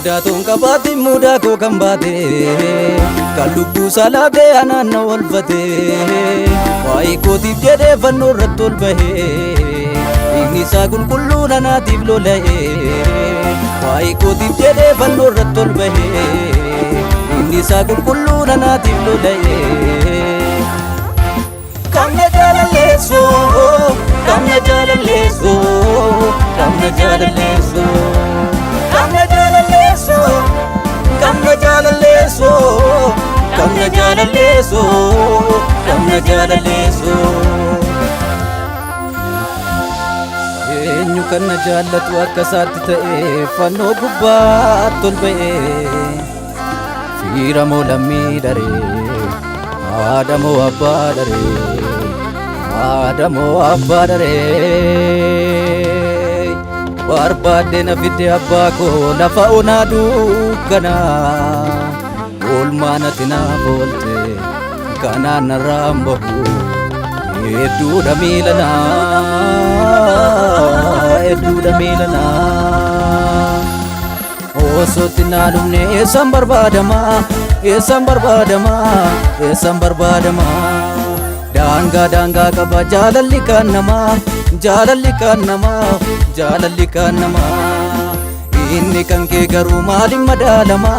Mudaatuun qabaatti mudaa koo kan baate kan lubbuu salaatee anaan na oolfate waa'ee kootiif jedhee fannoo irratti ol bahee dhiigni isaa qulqulluun anaatiif lola'ee waa'ee kootiif jedhee fannoo irratti ol bahee dhiigni isaa qulqulluun anaatiif lola'ee Kamna jaalalleessoo kamna jaalalleessoo kamna jaalalleessoo kamna jaalalleessoo kamna jaalalleessoo kamna jaalalleessoo kamna jaalalleessoo eenyu kan na jaallatu akka isaatti ta'e fannoo gubbaatti ol ba'ee fiira moo lammii daree Adamoo abbaa daree Adamoo abbaa daree barbaadde na fidde abbaa koo lafa onaa dukkanaa oolmaa natti naaf oolte kanaan narraan bahu hedduudha miilanaa Osooti naa dhumne eessan barbaadama daangaa qaba jaalalli kan namaa inni kan kee garuu maalin madaalama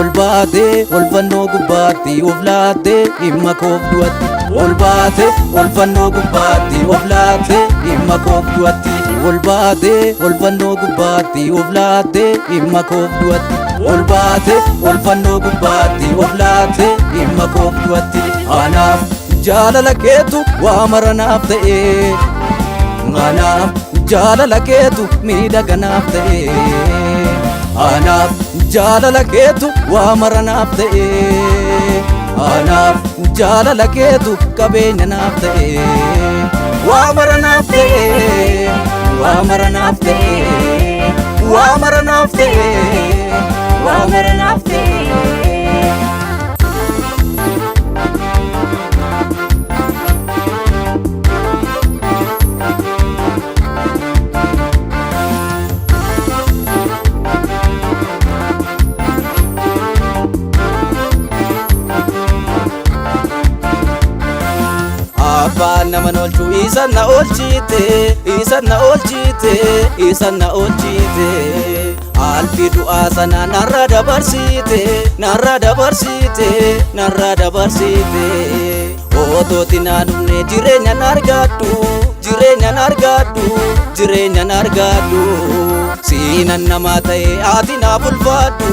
ol baatee ol fannoo gubbaatti of laattee dhimma koof du'atti ol baatee ol fannoo gubbaatti of laattee dhimma koof du'atti ol baatee ol fannoo gubbaatti of laattee dhimma koof du'atti ol baatee ol fannoo gubbaatti of laattee dhimma koof du'atti anaaf jaalala keetu waa maranaaf ta'e anaaf jaalala keetu miidhaganaaf ta'e anaaf jaalala keetu waa maranaaf ta'e anaaf jaalala keetu qabeenya naaf ta'e waa maranaaf ta'e waa maranaaf ta'e waa maranaaf ta'e waa maranaaf ta'e Abbaan nama nolchu isa na oolchite alfi du'aa sana narra dabarsite otooti naa dhumne jireenyan argadhu siinan namaa ta'e ati naaf ulfaadhu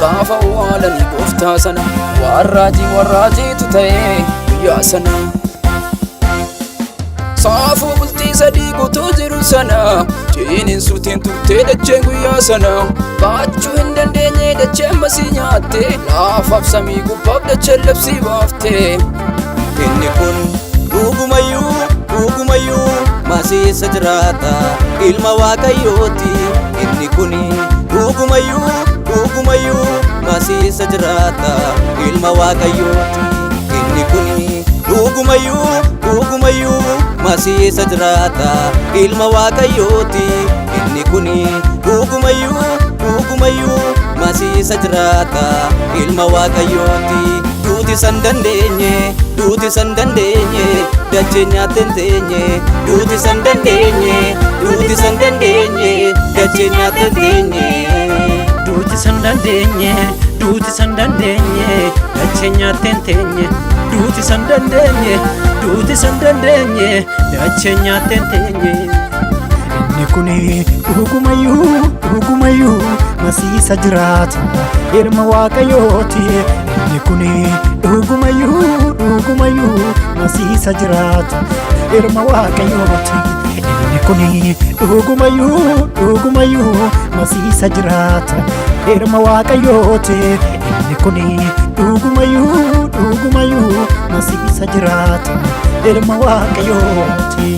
Gaafa awwaalanii gooftaa sana warraajiitu ta'ee guyyaa sana saafuu bultii sadii guutuu jiru sana ciiniin suutiin turtee dacheen guyyaa sana baachuu hin dandeenye dacheen masii nyaatte laafaaf samii gubbaaf dacheen labsii baafte inni kun dhugumayyuu masiisa jiraata ilma waaqayyooti inni kun dhugumayyuu masiisa jiraata ilma waaqayyooti inni kun dhugumayyuu masiisa jiraata ilma waaqayyooti inni kun dhugumayyuu masiisa jiraata ilma waaqayyooti duuti san dandeenye dachee nyaatte hin teenye duuti san dandeenye dachee nyaatte hin teenye duuti san dandeenye dachee nyaatte hin teenye duuti san dandeenye dachee nyaatte hin teenye inni kuni dhugumayyuu masiisa jiraata ilma waaqayyooti inni kuni dhugumayyuu masiisa jiraata ilma waaqayyooti inni kuni dhugumayyuu masiisa jiraata ilma waaqayyooti inni kuni dhugumayyuu masiisa jiraata ilma waaqayyooti.